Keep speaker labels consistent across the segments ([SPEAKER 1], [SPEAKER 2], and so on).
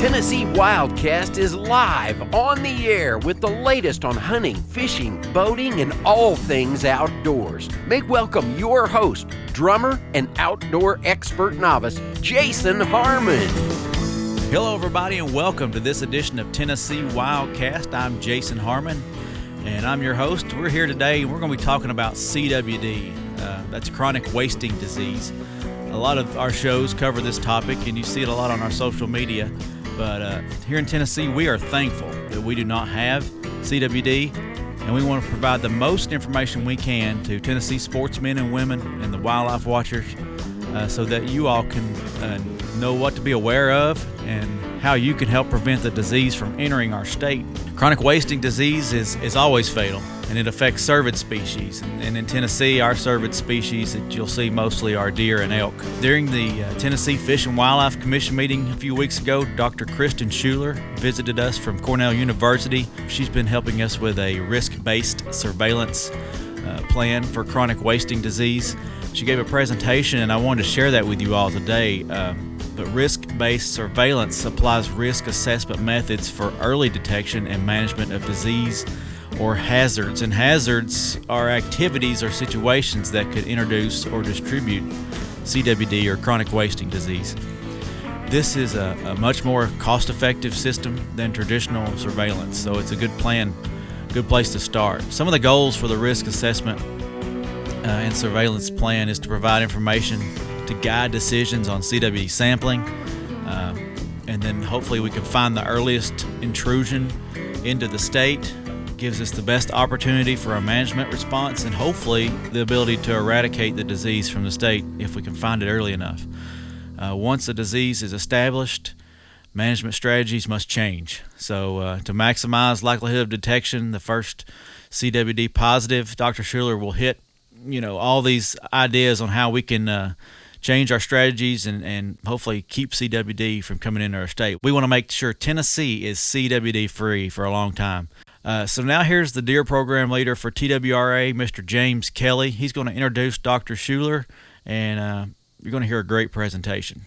[SPEAKER 1] Tennessee Wildcast is live on the air with the latest on hunting, fishing, boating, and all things outdoors. Make welcome your host, drummer and outdoor expert novice, Jason Harmon.
[SPEAKER 2] Hello, everybody, and welcome to this edition of Tennessee Wildcast. I'm Jason Harmon, and I'm your host. We're here today, and we're going to be talking about CWD. That's chronic wasting disease. A lot of our shows cover this topic, and you see it a lot on our social media. But here in Tennessee, we are thankful that we do not have CWD, and we want to provide the most information we can to Tennessee sportsmen and women and the wildlife watchers so that you all can know what to be aware of and how you can help prevent the disease from entering our state. Chronic wasting disease is always fatal, and it affects cervid species. And in Tennessee, our cervid species that you'll see mostly are deer and elk. During the Tennessee Fish and Wildlife Commission meeting a few weeks ago, Dr. Krysten Schuler visited us from Cornell University. She's been helping us with a risk-based surveillance plan for chronic wasting disease. She gave a presentation, and I wanted to share that with you all today. But risk-based surveillance applies risk assessment methods for early detection and management of disease or hazards. And hazards are activities or situations that could introduce or distribute CWD or chronic wasting disease. This is a much more cost-effective system than traditional surveillance, so it's a good plan, good place to start. Some of the goals for the risk assessment and surveillance plan is to provide information to guide decisions on CWD sampling, and then hopefully we can find the earliest intrusion into the state. Gives us the best opportunity for a management response and hopefully the ability to eradicate the disease from the state if we can find it early enough. Once a disease is established, management strategies must change. So to maximize likelihood of detection, the first CWD positive, Dr. Schuler will hit all these ideas on how we can change our strategies and hopefully keep CWD from coming into our state. We want to make sure Tennessee is CWD free for a long time. So now here's the deer program leader for TWRA, Mr. James Kelly. He's going to introduce Dr. Schuler, and you're going to hear a great presentation.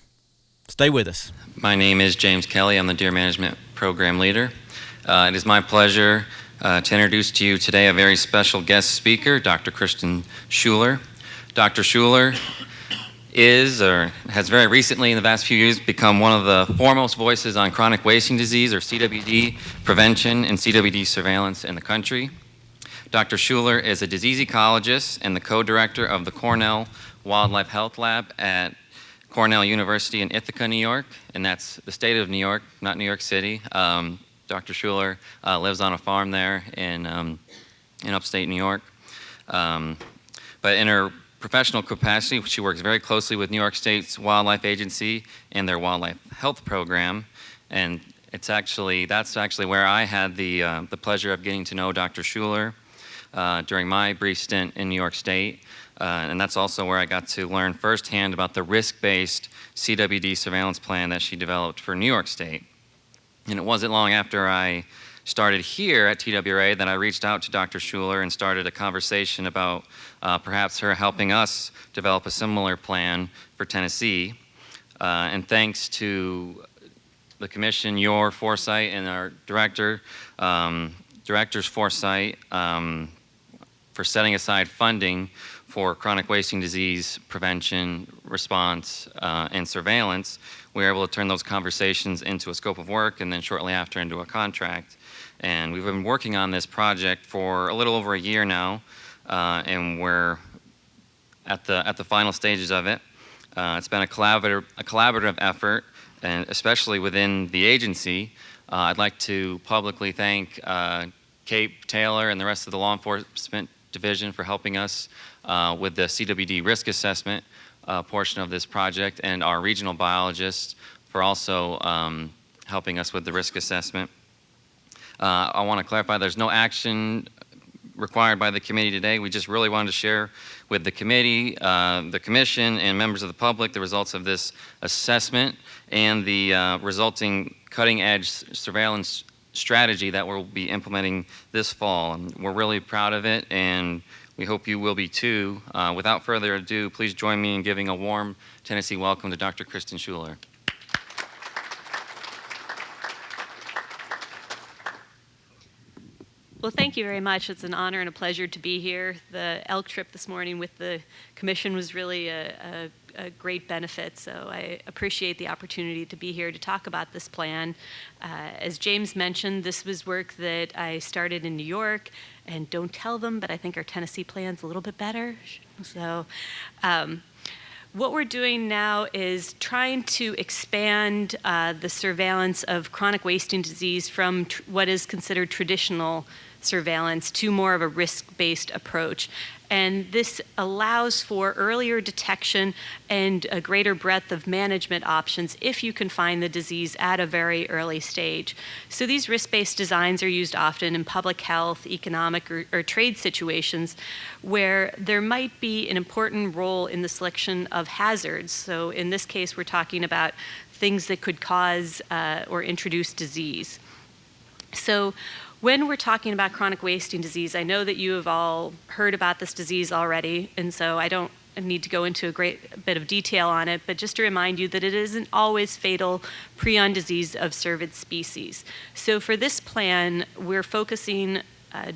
[SPEAKER 2] Stay with us.
[SPEAKER 3] My name is James Kelly. I'm the deer management program leader. It is my pleasure to introduce to you today a very special guest speaker, Dr. Krysten Schuler. Dr. Schuler has very recently, in the past few years, become one of the foremost voices on chronic wasting disease, or CWD, prevention and CWD surveillance in the country. Dr. Schuler is a disease ecologist and the co-director of the Cornell Wildlife Health Lab at Cornell University in Ithaca, New York, and that's the state of New York, not New York City. Dr. Schuler lives on a farm there in upstate New York. But in her professional capacity, she works very closely with New York State's Wildlife Agency and their wildlife health program, and that's actually where I had the pleasure of getting to know Dr. Schuler during my brief stint in New York State, and that's also where I got to learn firsthand about the risk-based CWD surveillance plan that she developed for New York State. And it wasn't long after I started here at TWRA that I reached out to Dr. Schuler and started a conversation about perhaps her helping us develop a similar plan for Tennessee. And thanks to the commission, your foresight, and our director's foresight for setting aside funding for chronic wasting disease prevention, response, and surveillance, we were able to turn those conversations into a scope of work and then shortly after into a contract. And we've been working on this project for a little over a year now, and we're at the final stages of it. It's been a collaborative effort, and especially within the agency. I'd like to publicly thank Kate Taylor and the rest of the law enforcement division for helping us with the CWD risk assessment portion of this project, and our regional biologists for also helping us with the risk assessment. I want to clarify there's no action required by the committee today. We just really wanted to share with the committee, the commission, and members of the public the results of this assessment and the resulting cutting-edge surveillance strategy that we'll be implementing this fall. And we're really proud of it, and we hope you will be too. Without further ado, please join me in giving a warm Tennessee welcome to Dr. Krysten Schuler.
[SPEAKER 4] Well, thank you very much. It's an honor and a pleasure to be here. The elk trip this morning with the commission was really a great benefit, so I appreciate the opportunity to be here to talk about this plan. As James mentioned, this was work that I started in New York, and don't tell them, but I think our Tennessee plan's a little bit better. So what we're doing now is trying to expand the surveillance of chronic wasting disease from what is considered traditional surveillance to more of a risk-based approach. And this allows for earlier detection and a greater breadth of management options if you can find the disease at a very early stage. So these risk-based designs are used often in public health, economic, or trade situations where there might be an important role in the selection of hazards. So in this case, we're talking about things that could cause or introduce disease. So when we're talking about chronic wasting disease, I know that you have all heard about this disease already, and so I don't need to go into a great bit of detail on it, but just to remind you that it isn't always fatal prion disease of cervid species. So for this plan, we're focusing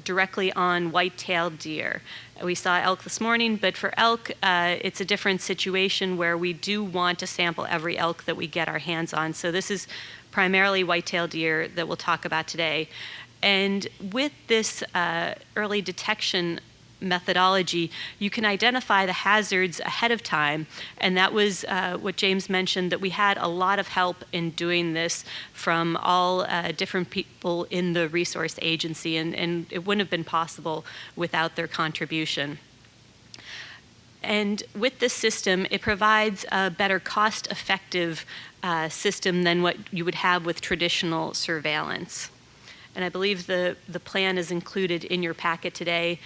[SPEAKER 4] directly on white-tailed deer. We saw elk this morning, but for elk, it's a different situation where we do want to sample every elk that we get our hands on. So this is primarily white-tailed deer that we'll talk about today. And with this early detection methodology, you can identify the hazards ahead of time. And that was what James mentioned, that we had a lot of help in doing this from all different people in the resource agency, and it wouldn't have been possible without their contribution. And with this system, it provides a better cost-effective system than what you would have with traditional surveillance. And I believe the plan is included in your packet today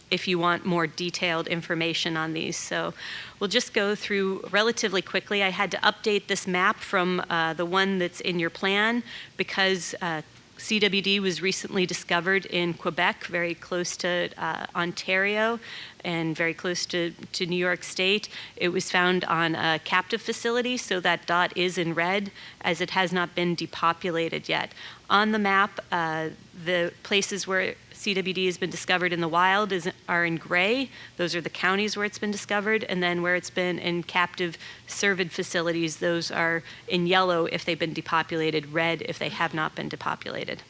[SPEAKER 4] if you want more detailed information on these. So we'll just go through relatively quickly. I had to update this map from the one that's in your plan because CWD was recently discovered in Quebec, very close to Ontario and very close to New York State. It was found on a captive facility, so that dot is in red as it has not been depopulated yet. On the map, the places where CWD has been discovered in the wild are in gray. Those are the counties where it's been discovered. And then where it's been in captive cervid facilities, those are in yellow if they've been depopulated, red if they have not been depopulated.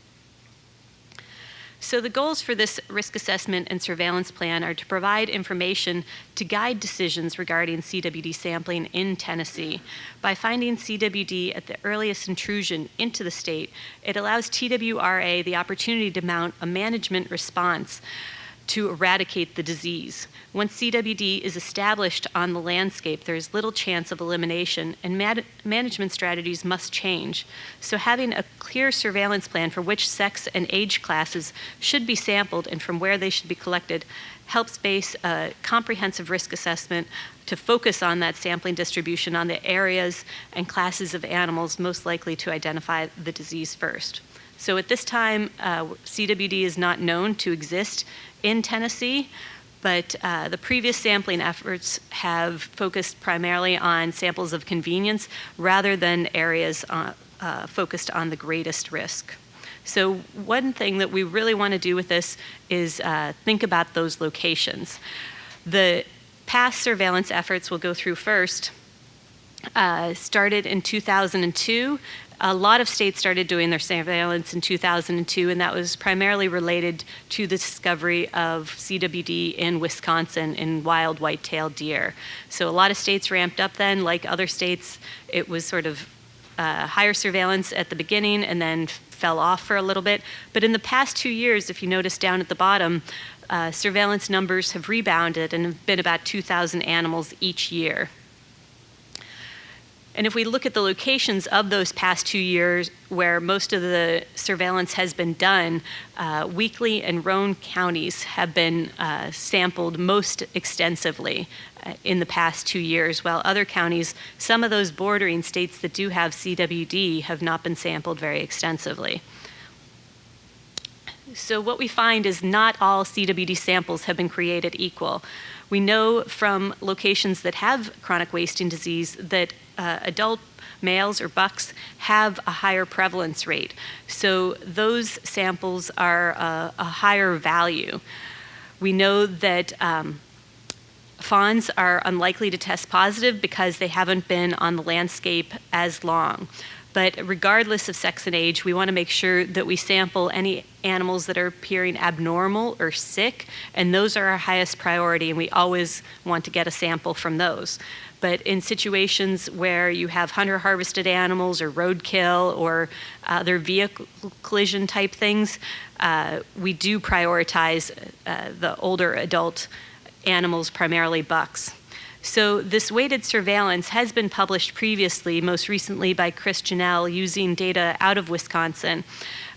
[SPEAKER 4] So the goals for this risk assessment and surveillance plan are to provide information to guide decisions regarding CWD sampling in Tennessee. By finding CWD at the earliest intrusion into the state, it allows TWRA the opportunity to mount a management response to eradicate the disease. Once CWD is established on the landscape, there is little chance of elimination, and management strategies must change. So having a clear surveillance plan for which sex and age classes should be sampled and from where they should be collected helps base a comprehensive risk assessment to focus on that sampling distribution on the areas and classes of animals most likely to identify the disease first. So at this time, CWD is not known to exist in Tennessee, but the previous sampling efforts have focused primarily on samples of convenience rather than areas focused on the greatest risk. So one thing that we really want to do with this is think about those locations. The past surveillance efforts we'll go through first started in 2002. A lot of states started doing their surveillance in 2002, and that was primarily related to the discovery of CWD in Wisconsin in wild white-tailed deer. So a lot of states ramped up then. Like other states, it was sort of higher surveillance at the beginning and then fell off for a little bit. But in the past 2 years, if you notice down at the bottom, surveillance numbers have rebounded and have been about 2,000 animals each year. And if we look at the locations of those past 2 years where most of the surveillance has been done, Weakley and Roane counties have been sampled most extensively in the past 2 years, while other counties, some of those bordering states that do have CWD, have not been sampled very extensively. So what we find is not all CWD samples have been created equal. We know from locations that have chronic wasting disease that adult males or bucks have a higher prevalence rate. So those samples are a higher value. We know that fawns are unlikely to test positive because they haven't been on the landscape as long. But regardless of sex and age, we want to make sure that we sample any animals that are appearing abnormal or sick, and those are our highest priority, and we always want to get a sample from those. But in situations where you have hunter-harvested animals or roadkill or other vehicle collision type things, we do prioritize the older adult animals, primarily bucks. So this weighted surveillance has been published previously, most recently by Cornell, using data out of Wisconsin.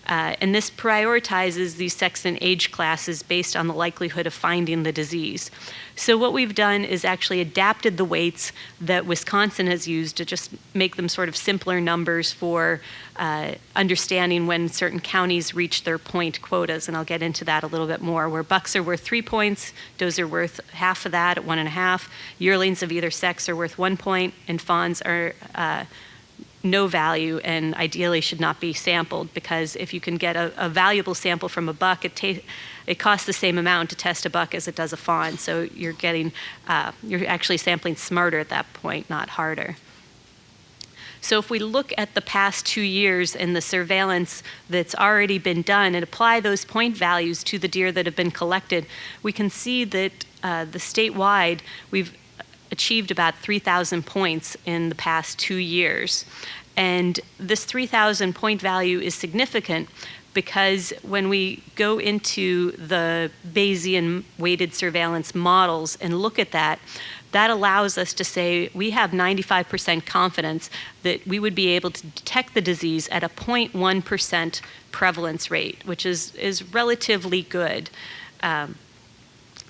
[SPEAKER 4] And this prioritizes these sex and age classes based on the likelihood of finding the disease. So what we've done is actually adapted the weights that Wisconsin has used to just make them sort of simpler numbers for understanding when certain counties reach their point quotas, and I'll get into that a little bit more, where bucks are worth 3 points, does are worth half of that at 1.5, yearlings of either sex are worth 1 point, and fawns are no value and ideally should not be sampled, because if you can get a valuable sample from a buck, it costs the same amount to test a buck as it does a fawn. So you're actually sampling smarter at that point, not harder. So if we look at the past 2 years and the surveillance that's already been done and apply those point values to the deer that have been collected, we can see that the statewide, we've achieved about 3,000 points in the past 2 years. And this 3,000 point value is significant because when we go into the Bayesian weighted surveillance models and look at that, that allows us to say we have 95% confidence that we would be able to detect the disease at a 0.1% prevalence rate, which is relatively good.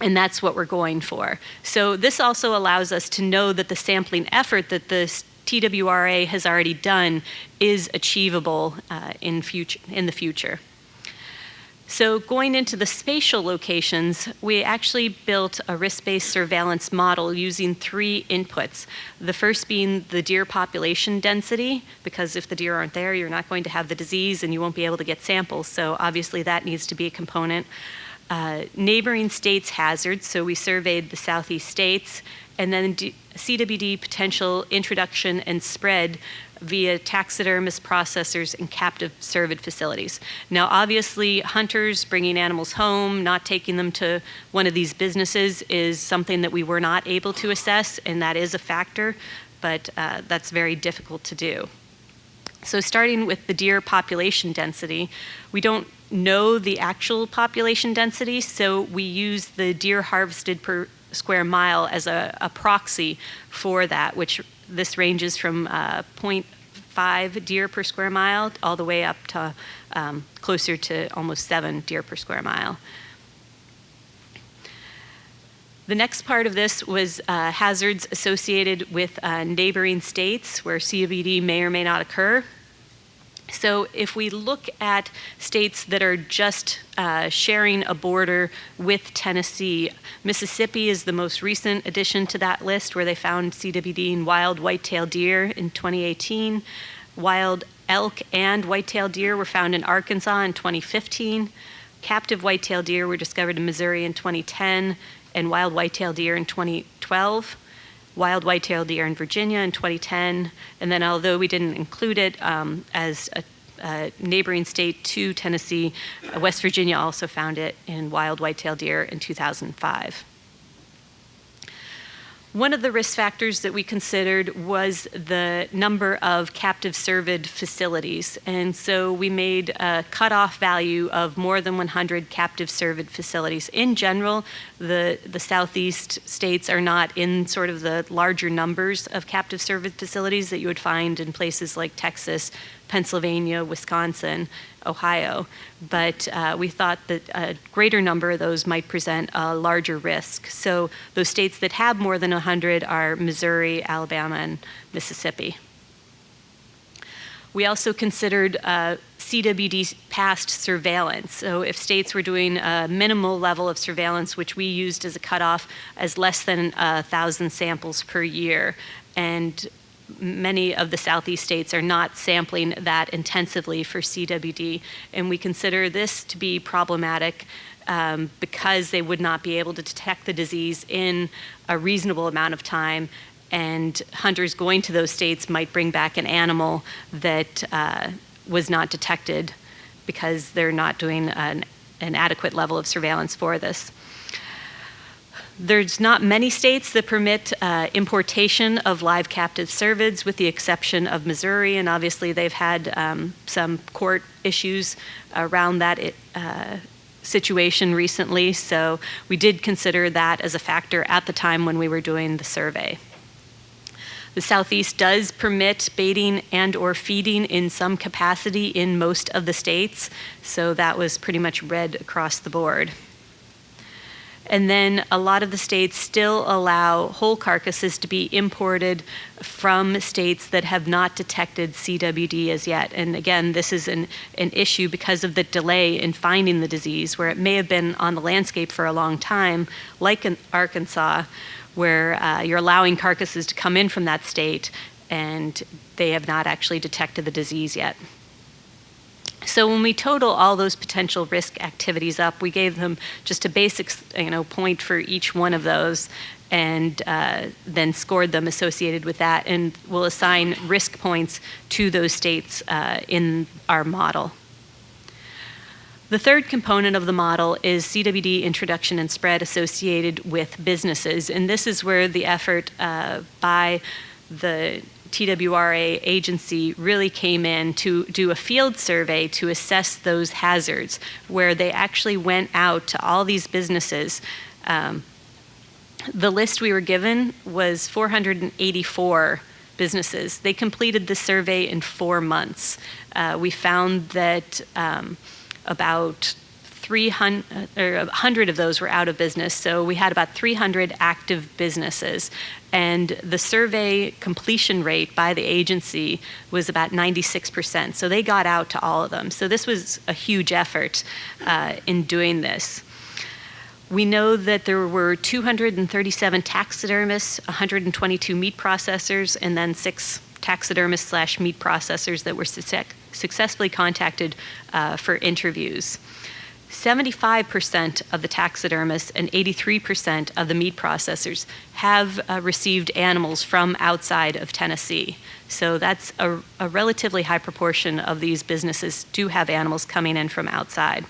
[SPEAKER 4] And that's what we're going for. So this also allows us to know that the sampling effort that the TWRA has already done is achievable in the future. So going into the spatial locations, we actually built a risk-based surveillance model using 3 inputs. The first being the deer population density, because if the deer aren't there, you're not going to have the disease and you won't be able to get samples. So obviously that needs to be a component. Neighboring states hazards, so we surveyed the southeast states, and then CWD potential introduction and spread via taxidermists, processors, and captive cervid facilities. Now obviously hunters bringing animals home, not taking them to one of these businesses is something that we were not able to assess, and that is a factor, but that's very difficult to do. So starting with the deer population density, we don't know the actual population density, so we use the deer harvested per square mile as a proxy for that, which this ranges from 0.5 deer per square mile all the way up to closer to almost 7 deer per square mile. The next part of this was hazards associated with neighboring states where CWD may or may not occur. So if we look at states that are just sharing a border with Tennessee, Mississippi is the most recent addition to that list, where they found CWD in wild white-tailed deer in 2018. Wild elk and white-tailed deer were found in Arkansas in 2015. Captive white-tailed deer were discovered in Missouri in 2010, and wild white-tailed deer in 2012. Wild white-tailed deer in Virginia in 2010, and then although we didn't include it as a neighboring state to Tennessee, West Virginia also found it in wild white-tailed deer in 2005. One of the risk factors that we considered was the number of captive cervid facilities. And so we made a cutoff value of more than 100 captive cervid facilities. In general, the southeast states are not in sort of the larger numbers of captive cervid facilities that you would find in places like Texas, Pennsylvania, Wisconsin, Ohio, but we thought that a greater number of those might present a larger risk. So those states that have more than 100 are Missouri, Alabama, and Mississippi. We also considered CWD past surveillance. So if states were doing a minimal level of surveillance, which we used as a cutoff as less than 1,000 samples per year, and many of the Southeast states are not sampling that intensively for CWD, and we consider this to be problematic because they would not be able to detect the disease in a reasonable amount of time, and hunters going to those states might bring back an animal that was not detected because they're not doing an adequate level of surveillance for this. There's not many states that permit importation of live captive cervids, with the exception of Missouri, and obviously they've had some court issues around that situation recently, so we did consider that as a factor at the time when we were doing the survey. The Southeast does permit baiting and or feeding in some capacity in most of the states, so that was pretty much red across the board. And then a lot of the states still allow whole carcasses to be imported from states that have not detected CWD as yet. And again, this is an issue because of the delay in finding the disease, where it may have been on the landscape for a long time, like in Arkansas, where you're allowing carcasses to come in from that state and they have not actually detected the disease yet. So when we total all those potential risk activities up, we gave them just a basic point for each one of those, and then scored them associated with that, and we'll assign risk points to those states in our model. The third component of the model is CWD introduction and spread associated with businesses, and this is where the effort by the TWRA agency really came in to do a field survey to assess those hazards, where they actually went out to all these businesses. The list we were given was 484 businesses. They completed the survey in 4 months. We found that about 100 of those were out of business, so we had about 300 active businesses. And the survey completion rate by the agency was about 96%, so they got out to all of them. So this was a huge effort in doing this. We know that there were 237 taxidermists, 122 meat processors, and then 6 taxidermists/meat processors that were successfully contacted for interviews. 75% of the taxidermists and 83% of the meat processors have received animals from outside of Tennessee. So that's a relatively high proportion of these businesses do have animals coming in from outside.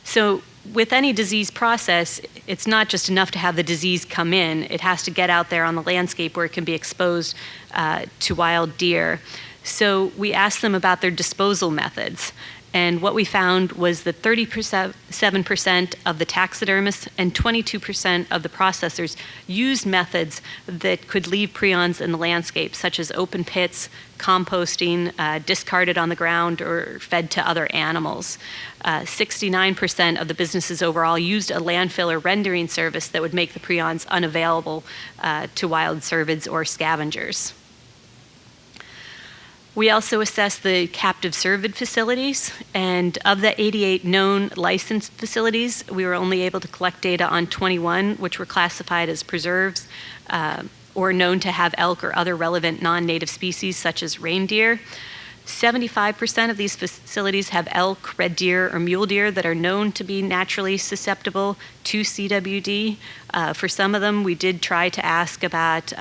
[SPEAKER 4] So with any disease process, it's not just enough to have the disease come in. It has to get out there on the landscape where it can be exposed to wild deer. So we asked them about their disposal methods. And what we found was that 37% of the taxidermists and 22% of the processors used methods that could leave prions in the landscape, such as open pits, composting, discarded on the ground, or fed to other animals. 69% of the businesses overall used a landfill or rendering service that would make the prions unavailable to wild cervids or scavengers. We also assessed the captive cervid facilities, and of the 88 known licensed facilities, we were only able to collect data on 21, which were classified as preserves or known to have elk or other relevant non-native species such as reindeer. 75% of these facilities have elk, red deer, or mule deer that are known to be naturally susceptible to CWD. For some of them, we did try to ask about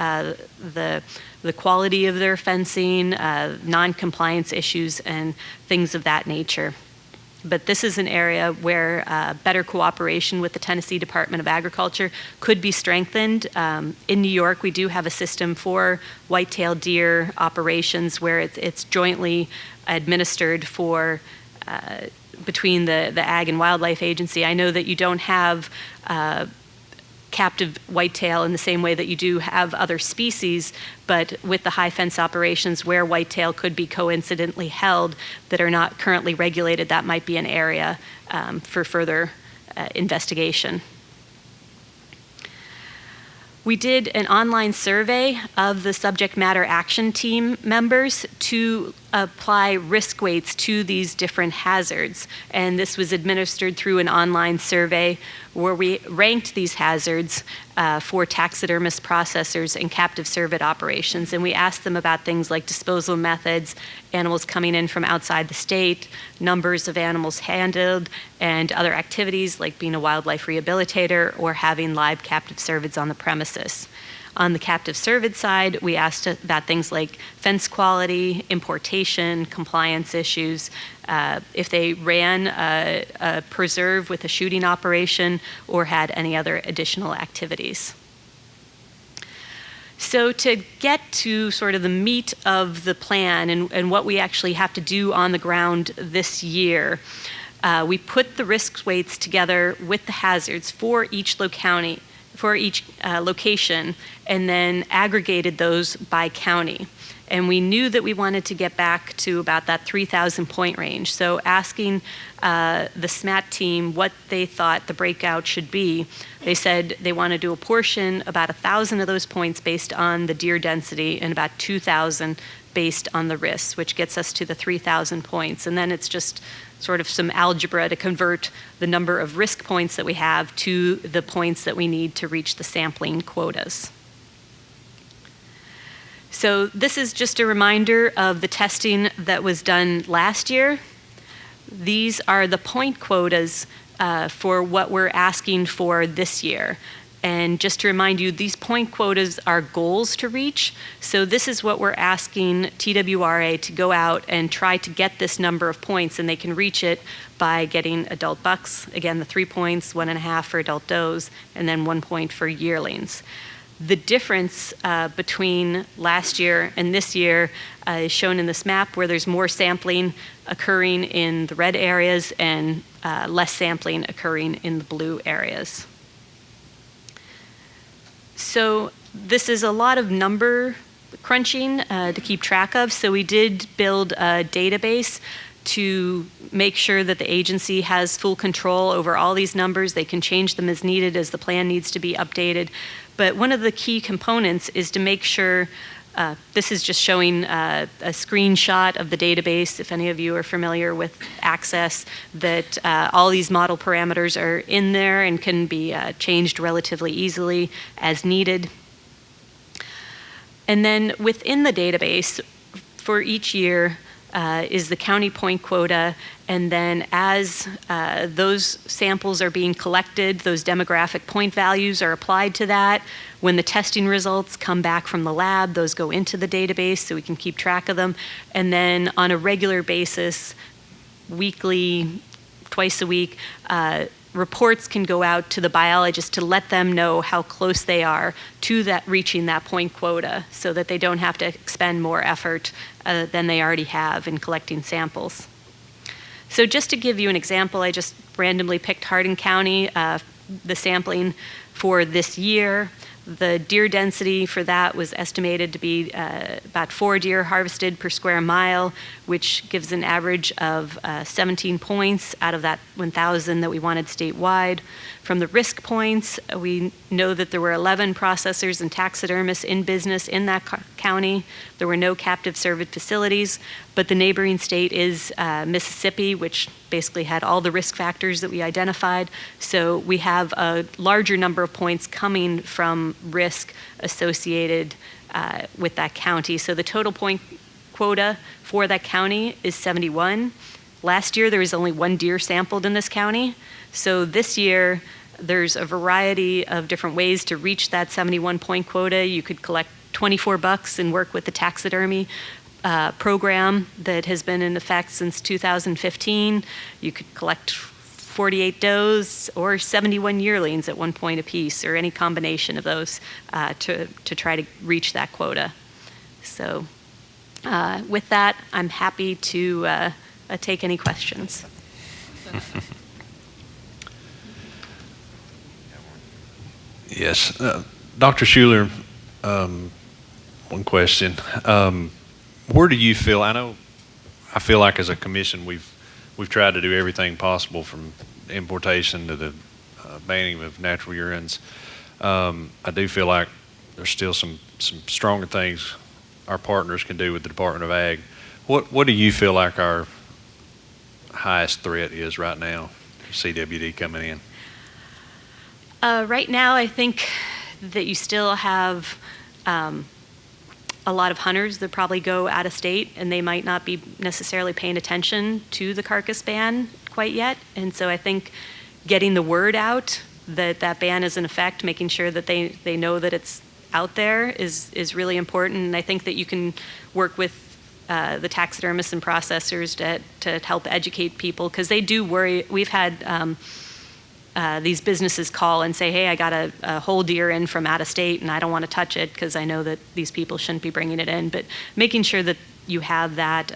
[SPEAKER 4] the quality of their fencing, non-compliance issues, and things of that nature. But this is an area where better cooperation with the Tennessee Department of Agriculture could be strengthened. In New York, we do have a system for white-tailed deer operations where it's jointly administered for between the Ag and Wildlife Agency. I know that you don't have captive whitetail in the same way that you do have other species, but with the high fence operations where whitetail could be coincidentally held that are not currently regulated, that might be an area for further investigation. We did an online survey of the subject matter action team members to apply risk weights to these different hazards. And this was administered through an online survey where we ranked these hazards for taxidermist processors and captive cervid operations. And we asked them about things like disposal methods, animals coming in from outside the state, numbers of animals handled, and other activities like being a wildlife rehabilitator or having live captive cervids on the premises. On the captive cervid side, we asked about things like fence quality, importation, compliance issues, if they ran a preserve with a shooting operation or had any other additional activities. So to get to sort of the meat of the plan and what we actually have to do on the ground this year, we put the risk weights together with the hazards for each location, and then aggregated those by county. And we knew that we wanted to get back to about that 3,000 point range. So asking the SMAT team what they thought the breakout should be, they said they wanted to apportion about 1,000 of those points based on the deer density and about 2,000 based on the risks, which gets us to the 3,000 points. And then it's just sort of some algebra to convert the number of risk points that we have to the points that we need to reach the sampling quotas. So this is just a reminder of the testing that was done last year. These are the point quotas for what we're asking for this year. And just to remind you, these point quotas are goals to reach. So this is what we're asking TWRA to go out and try to get this number of points, and they can reach it by getting adult bucks, again, the 3 points, 1.5 for adult does, and then 1 point for yearlings. The difference between last year and this year is shown in this map, where there's more sampling occurring in the red areas and less sampling occurring in the blue areas. So this is a lot of number crunching to keep track of. So we did build a database to make sure that the agency has full control over all these numbers. They can change them as needed as the plan needs to be updated. But one of the key components is to make sure, this is just showing a screenshot of the database, if any of you are familiar with Access, that all these model parameters are in there and can be changed relatively easily as needed. And then within the database, for each year, is the county point quota, and then as those samples are being collected, those demographic point values are applied to that. When the testing results come back from the lab, those go into the database so we can keep track of them. And then on a regular basis, weekly, twice a week, reports can go out to the biologists to let them know how close they are to that reaching that point quota, so that they don't have to expend more effort than they already have in collecting samples. So just to give you an example, I just randomly picked Hardin County, the sampling for this year. The deer density for that was estimated to be about 4 deer harvested per square mile, which gives an average of 17 points out of that 1,000 that we wanted statewide. From the risk points, we know that there were 11 processors and taxidermists in business in that county. There were no captive cervid facilities, but the neighboring state is Mississippi, which basically had all the risk factors that we identified. So we have a larger number of points coming from risk associated with that county. So the total point quota for that county is 71. Last year, there was only 1 deer sampled in this county. So this year, there's a variety of different ways to reach that 71 point quota. You could collect 24 bucks and work with the taxidermy program that has been in effect since 2015. You could collect 48 does or 71 yearlings at 1 point apiece, or any combination of those to try to reach that quota. So with that, I'm happy to take any questions.
[SPEAKER 5] Yes. Dr. Schuler, one question. Where do you feel, I feel like as a commission we've tried to do everything possible, from importation to the banning of natural urines. I do feel like there's still some stronger things our partners can do with the Department of Ag. What do you feel like our highest threat is right now, CWD coming in?
[SPEAKER 4] Right now, I think that you still have a lot of hunters that probably go out of state, and they might not be necessarily paying attention to the carcass ban quite yet. And so I think getting the word out that that ban is in effect, making sure that they know that it's out there is really important. And I think that you can work with the taxidermists and processors to help educate people, because they do worry. We've had these businesses call and say, hey, I got a whole deer in from out of state and I don't want to touch it because I know that these people shouldn't be bringing it in. But making sure that you have that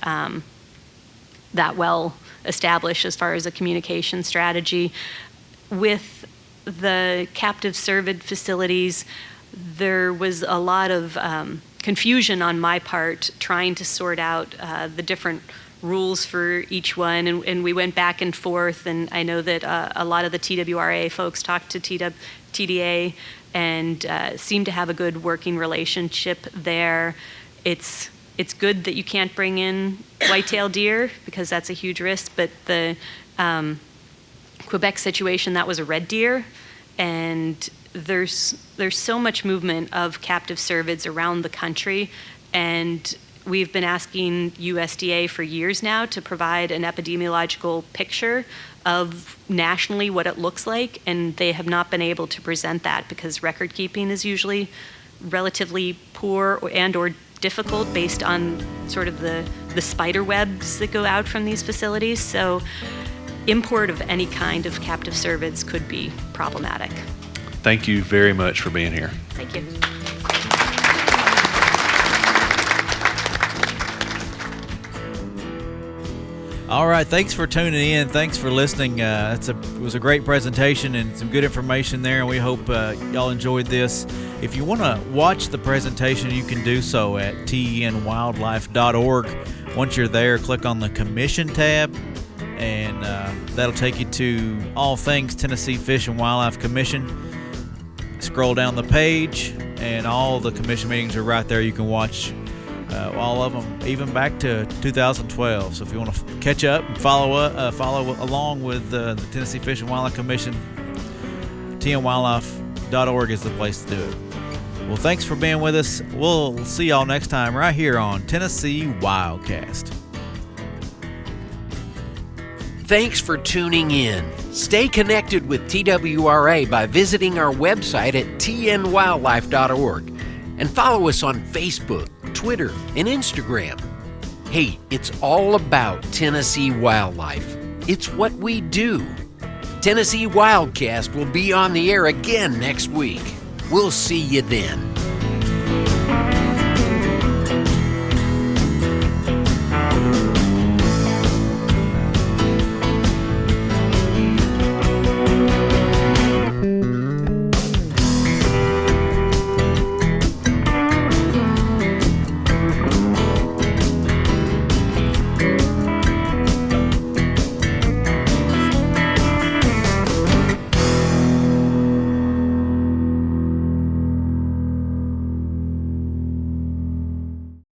[SPEAKER 4] that well established as far as a communication strategy. With the captive cervid facilities, there was a lot of confusion on my part trying to sort out the different rules for each one, and we went back and forth, and I know that a lot of the TWRA folks talked to TDA and seem to have a good working relationship there. It's good that you can't bring in whitetail deer because that's a huge risk, but the Quebec situation, that was a red deer, and there's so much movement of captive cervids around the country, and we've been asking USDA for years now to provide an epidemiological picture of nationally what it looks like, and they have not been able to present that because record keeping is usually relatively poor or difficult based on sort of the spider webs that go out from these facilities. So import of any kind of captive cervids could be problematic.
[SPEAKER 5] Thank you very much for being here.
[SPEAKER 4] Thank you.
[SPEAKER 2] All right, thanks for tuning in. Thanks for listening. It was a great presentation and some good information there, and we hope y'all enjoyed this. If you want to watch the presentation, you can do so at tenwildlife.org. Once you're there, click on the Commission tab, and that'll take you to all things Tennessee Fish and Wildlife Commission. Scroll down the page, and all the commission meetings are right there. You can watch all of them, even back to 2012. So if you want to catch up and follow along with the Tennessee Fish and Wildlife Commission, tenwildlife.org is the place to do it. Well, thanks for being with us. We'll see y'all next time right here on Tennessee Wildcast.
[SPEAKER 1] Thanks for tuning in. Stay connected with TWRA by visiting our website at tnwildlife.org and follow us on Facebook, Twitter, and Instagram. Hey, it's all about Tennessee wildlife. It's what we do. Tennessee Wildcast will be on the air again next week. We'll see you then.